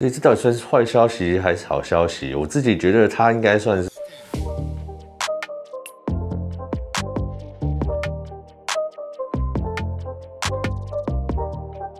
所以这到底算是坏消息还是好消息？我自己觉得它应该算是。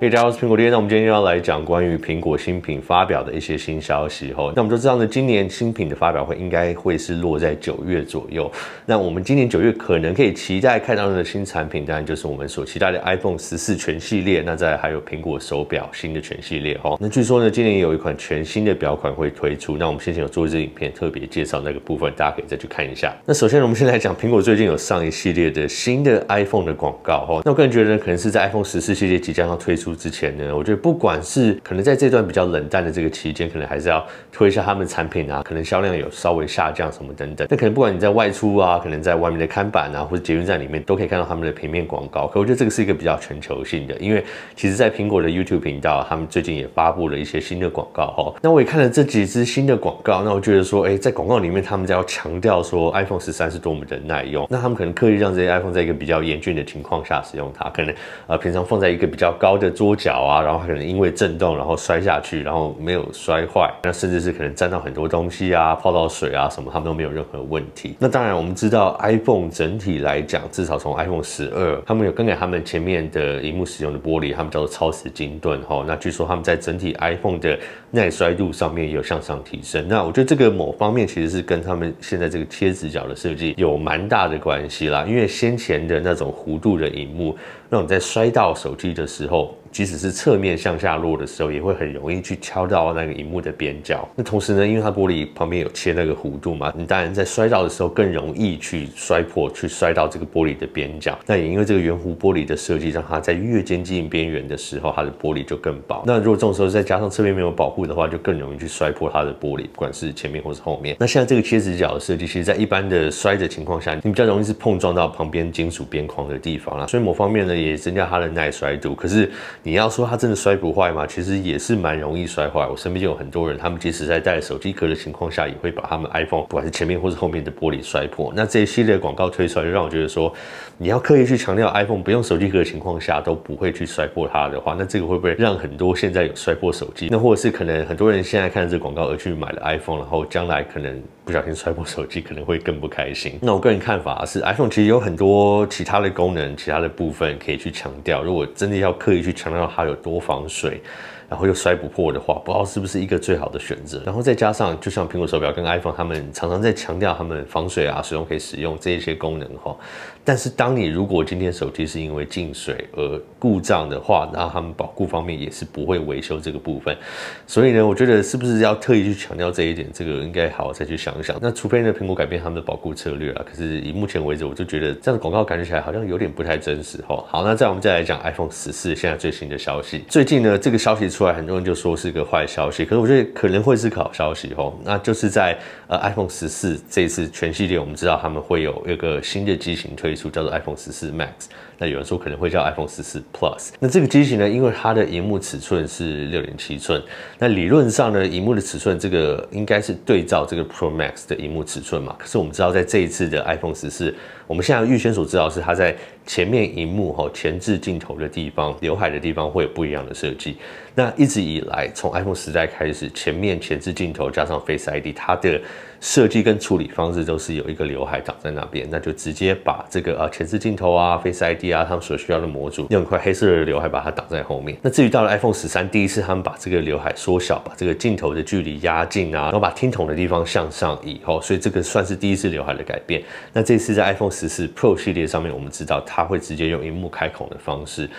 大家好，我是苹果爹。那我们今天要来讲关于苹果新品发表的一些新消息吼。那我们都知道呢，今年新品的发表会应该会是落在9月左右。那我们今年9月可能可以期待看到的新产品，当然就是我们所期待的 iPhone 14全系列。那再来还有苹果手表新的全系列吼。那据说呢，今年有一款全新的表款会推出。那我们先前有做一支影片特别介绍那个部分，大家可以再去看一下。那首先我们先来讲苹果最近有上一系列的新的 iPhone 的广告吼。那我个人觉得呢，可能是在 iPhone 14系列即将要推出之前呢，我觉得不管是可能在这段比较冷淡的这个期间，可能还是要推一下他们的产品啊，可能销量有稍微下降什么等等。那可能不管你在外出啊，可能在外面的看板啊，或者捷运站里面，都可以看到他们的平面广告。可我觉得这个是一个比较全球性的，因为其实在苹果的 YouTube 频道，他们最近也发布了一些新的广告哈。那我也看了这几支新的广告，那我觉得说，在广告里面他们在要强调说 iPhone 13是多么的耐用，那他们可能刻意让这些 iPhone 在一个比较严峻的情况下使用它，可能平常放在一个比较高的桌角啊，然后可能因为震动然后摔下去，然后没有摔坏，那甚至是可能沾到很多东西啊，泡到水啊什么，他们都没有任何问题。那当然我们知道 iPhone 整体来讲，至少从 iPhone 12，他们有更改他们前面的萤幕使用的玻璃，他们叫做超瓷晶盾哈。那据说他们在整体 iPhone 的耐摔度上面也有向上提升。那我觉得这个某方面其实是跟他们现在这个切直角的设计有蛮大的关系啦，因为先前的那种弧度的萤幕，让你在摔到手机的时候，即使是侧面向下落的时候，也会很容易去敲到那个萤幕的边角。那同时呢，因为它玻璃旁边有切那个弧度嘛，你当然在摔到的时候更容易去摔破，去摔到这个玻璃的边角。那也因为这个圆弧玻璃的设计，让它在越接近边缘的时候，它的玻璃就更薄。那如果这种时候再加上侧面没有保护的话，就更容易去摔破它的玻璃，不管是前面或是后面。那现在这个切直角的设计，其实在一般的摔的情况下，你比较容易是碰撞到旁边金属边框的地方啦，所以某方面呢也增加它的耐摔度。可是你要说它真的摔不坏吗？其实也是蛮容易摔坏。我身边就有很多人，他们即使在戴手机壳的情况下，也会把他们 iPhone 不管是前面或是后面的玻璃摔破。那这一系列的广告推出来，就让我觉得说，你要刻意去强调 iPhone 不用手机壳的情况下都不会去摔破它的话，那这个会不会让很多现在有摔破手机，那或者是可能很多人现在看了这个广告而去买了 iPhone， 然后将来可能不小心摔破手机，可能会更不开心。那我个人看法是 ，iPhone 其实有很多其他的功能、其他的部分可以去强调。如果真的要刻意去强调它有多防水，然后又摔不破的话，不知道是不是一个最好的选择。然后再加上，就像苹果手表跟 iPhone， 他们常常在强调他们防水啊、使用可以使用这一些功能哈。但是当你如果今天手机是因为进水而故障的话，那他们保护方面也是不会维修这个部分。所以呢，我觉得是不是要特意去强调这一点，这个应该好好再去想一想。那除非呢，苹果改变他们的保护策略啦。可是以目前为止，我就觉得这样的广告感觉起来好像有点不太真实哈。好，那我们再来讲 iPhone 14现在最新的消息。最近呢，这个消息出来，很多人就说是个坏消息，可是我觉得可能会是个好消息哦。那就是在iPhone 14这一次全系列，我们知道他们会有一个新的机型推出，叫做 iPhone 14 Max。那有人说可能会叫 iPhone 14 Plus。那这个机型呢，因为它的萤幕尺寸是6.7寸，那理论上呢，萤幕的尺寸这个应该是对照这个 Pro Max 的萤幕尺寸嘛。可是我们知道，在这一次的 iPhone 14，我们现在预先所知道是它在前面萤幕前置镜头的地方、刘海的地方会有不一样的设计。那一直以来，从 iPhone 10代开始，前面前置镜头加上 Face ID， 它的设计跟处理方式都是有一个刘海挡在那边，那就直接把这个前置镜头啊、Face ID 啊，他们所需要的模组，用一块黑色的刘海把它挡在后面。那至于到了 iPhone 13，第一次他们把这个刘海缩小，把这个镜头的距离压近啊，然后把听筒的地方向上移所以这个算是第一次刘海的改变。那这次在 iPhone 14 Pro 系列上面，我们知道它会直接用萤幕开孔的方式。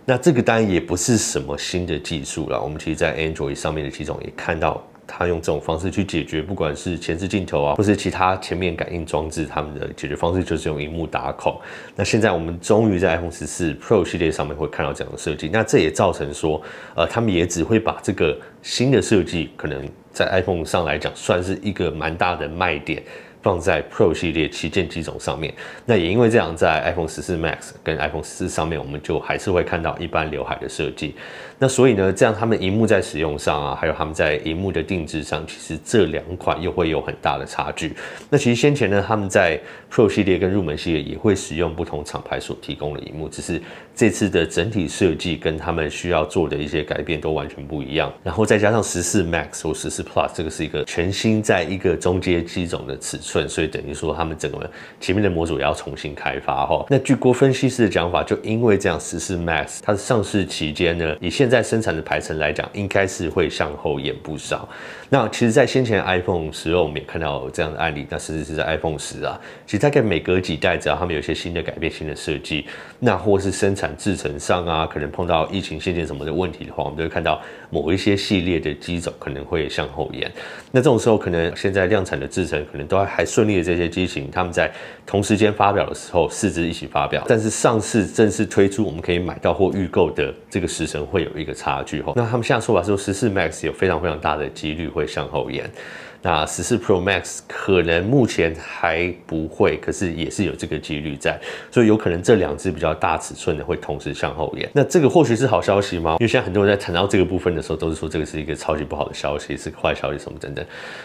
那这个当然也不是什么新的技术啦，我们其实在 Android 上面的机种也看到它用这种方式去解决，不管是前置镜头啊，或是其他前面感应装置，他们的解决方式就是用萤幕打孔。那现在我们终于在 iPhone 14 Pro 系列上面会看到这样的设计，那这也造成说，他们也只会把这个新的设计，可能在 iPhone 上来讲算是一个蛮大的卖点，放在 Pro 系列旗舰机种上面。那也因为这样，在 iPhone 14 Max 跟 iPhone 14上面，我们就还是会看到一般刘海的设计。那所以呢，这样他们萤幕在使用上啊，还有他们在萤幕的定制上，其实这2款又会有很大的差距。那其实先前呢，他们在 Pro 系列跟入门系列也会使用不同厂牌所提供的萤幕，只是这次的整体设计跟他们需要做的一些改变都完全不一样。然后再加上14 Max 或14 Plus， 这个是一个全新在一个中阶机种的尺寸，所以等于说他们整个前面的模组也要重新开发哈。那据郭分析师的讲法，就因为这样14 Max 它的上市期间呢，以现在生产的排程来讲，应该是会向后延不少。那其实，在先前 iPhone 12我们也看到这样的案例，那甚至是在 iPhone 10啊，其实大概每隔几代，只要他们有一些新的改变、新的设计，那或是生产制程上啊，可能碰到疫情限电什么的问题的话，我们就会看到某一些系列的机种可能会向后延。那这种时候，可能现在量产的制程可能都还顺利的这些机型，他们在同时间发表的时候，4支一起发表，但是上市正式推出，我们可以买到或预购的这个时程会有一个差距。那他们现在说法是说14 Max 有非常非常大的几率会向后延。那14 Pro Max 可能目前还不会，可是也是有这个几率在，所以有可能这2支比较大尺寸的会同时向后延。那这个或许是好消息吗？因为现在很多人在谈到这个部分的时候，都是说这个是一个超级不好的消息，是个坏消息什么等等。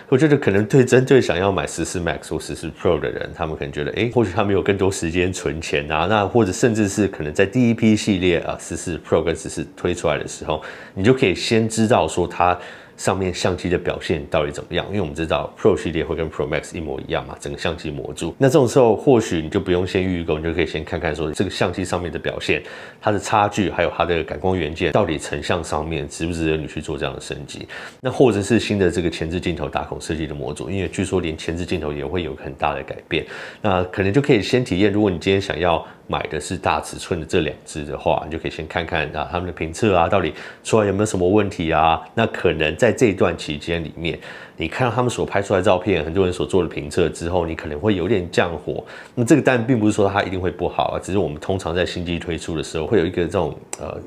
我觉得可能针对想要买14 Max 或14 Pro 的人，他们可能觉得，或许他们有更多时间存钱啊，那或者甚至是可能在第一批系列啊14 Pro 跟14推出来的时候，你就可以先知道说它上面相机的表现到底怎么样？因为我们知道 Pro 系列会跟 Pro Max 一模一样嘛，整个相机模组。那这种时候，或许你就不用先预购，你就可以先看看说这个相机上面的表现，它的差距，还有它的感光元件到底成像上面值不值得你去做这样的升级？那或者是新的这个前置镜头打孔设计的模组，因为据说连前置镜头也会有很大的改变，那可能就可以先体验。如果你今天想要买的是大尺寸的这2支的话，你就可以先看看他们的评测啊，到底出来有没有什么问题啊？那可能在这一段期间里面，你看到他们所拍出来的照片，很多人所做的评测之后，你可能会有点降火。那这个当然并不是说它一定会不好啊，只是我们通常在新机推出的时候，会有一个这种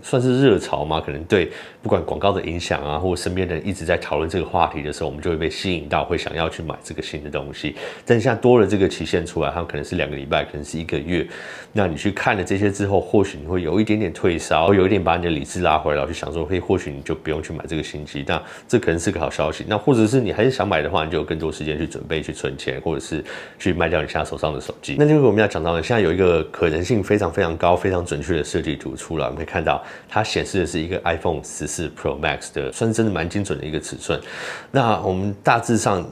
算是热潮嘛，可能对不管广告的影响啊，或者身边的人一直在讨论这个话题的时候，我们就会被吸引到，会想要去买这个新的东西。但是现在多了这个期限出来，它可能是2个礼拜，可能是1个月。那你去看了这些之后，或许你会有一点点退烧，有一点把你的理智拉回来，去想说，或许你就不用去买这个新机。那这可能是个好消息。那或者是你还是想买的话，你就有更多时间去准备、去存钱，或者是去卖掉你现在手上的手机。那就是我们要讲到的，现在有一个可能性非常非常高、非常准确的设计图出来，我们可以看到它显示的是一个 iPhone 14 Pro Max 的，算是真的蛮精准的一个尺寸。那我们大致上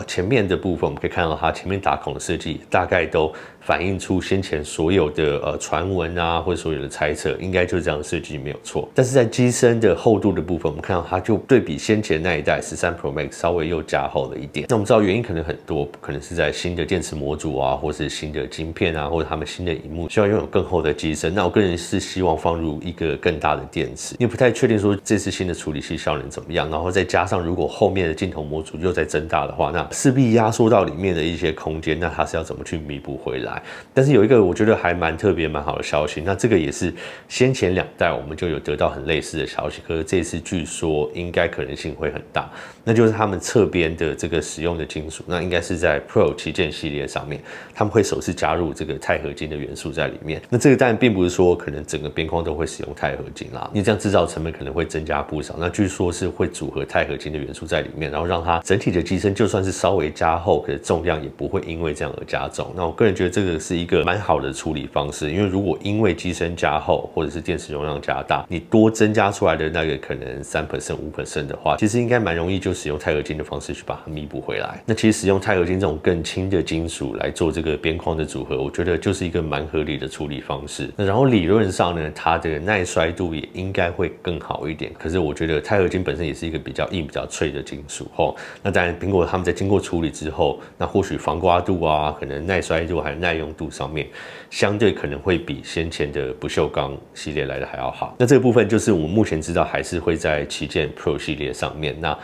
前面的部分，我们可以看到它前面打孔的设计大概都反映出先前所有的传闻啊，或者所有的猜测，应该就是这样的设计没有错。但是在机身的厚度的部分，我们看到它就对比先前那一代13 Pro Max 稍微又加厚了一点。那我们知道原因可能很多，可能是在新的电池模组啊，或是新的晶片啊，或者他们新的萤幕需要拥有更厚的机身。那我个人是希望放入一个更大的电池，因为不太确定说这次新的处理器效能怎么样。然后再加上如果后面的镜头模组又在增大的话，那势必压缩到里面的一些空间，那它是要怎么去弥补回来？但是有一个我觉得还蛮特别、蛮好的消息，那这个也是先前2代我们就有得到很类似的消息，可是这次据说应该可能性会很大，那就是他们侧边的这个使用的金属，那应该是在 Pro 旗舰系列上面，他们会首次加入这个钛合金的元素在里面。那这个当然并不是说可能整个边框都会使用钛合金啦，因为这样制造成本可能会增加不少。那据说是会组合钛合金的元素在里面，然后让它整体的机身就算是稍微加厚，可是重量也不会因为这样而加重。那我个人觉得这个是一个蛮好的处理方式，因为如果因为机身加厚或者是电池容量加大，你多增加出来的那个可能3% 5% 的话，其实应该蛮容易就使用钛合金的方式去把它弥补回来。那其实使用钛合金这种更轻的金属来做这个边框的组合，我觉得就是一个蛮合理的处理方式。那然后理论上呢，它的耐摔度也应该会更好一点。可是我觉得钛合金本身也是一个比较硬、比较脆的金属吼。那当然，苹果他们在经过处理之后，那或许防刮度啊，可能耐摔度还有耐用度上面，相对可能会比先前的不锈钢系列来的还要好。那这个部分就是我们目前知道还是会在旗舰 Pro 系列上面。那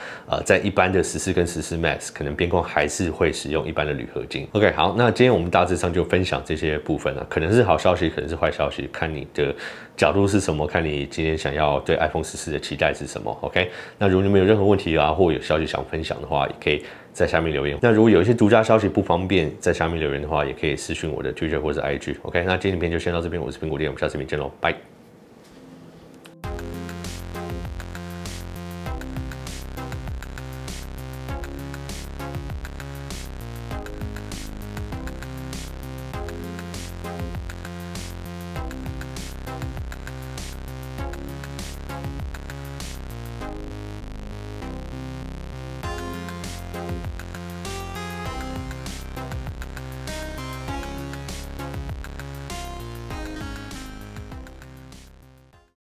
在一般的14跟14 Max 可能边框还是会使用一般的铝合金。OK， 好，那今天我们大致上就分享这些部分了，可能是好消息，可能是坏消息，看你的角度是什么，看你今天想要对 iPhone 14的期待是什么。OK， 那如果你们有任何问题啊，或有消息想分享的话，也可以在下面留言。那如果有一些独家消息不方便在下面留言的话，也可以私讯我的 Twitter 或者 IG。OK， 那今天影片就先到这边，我是苹果店，我们下次影片见喽，拜。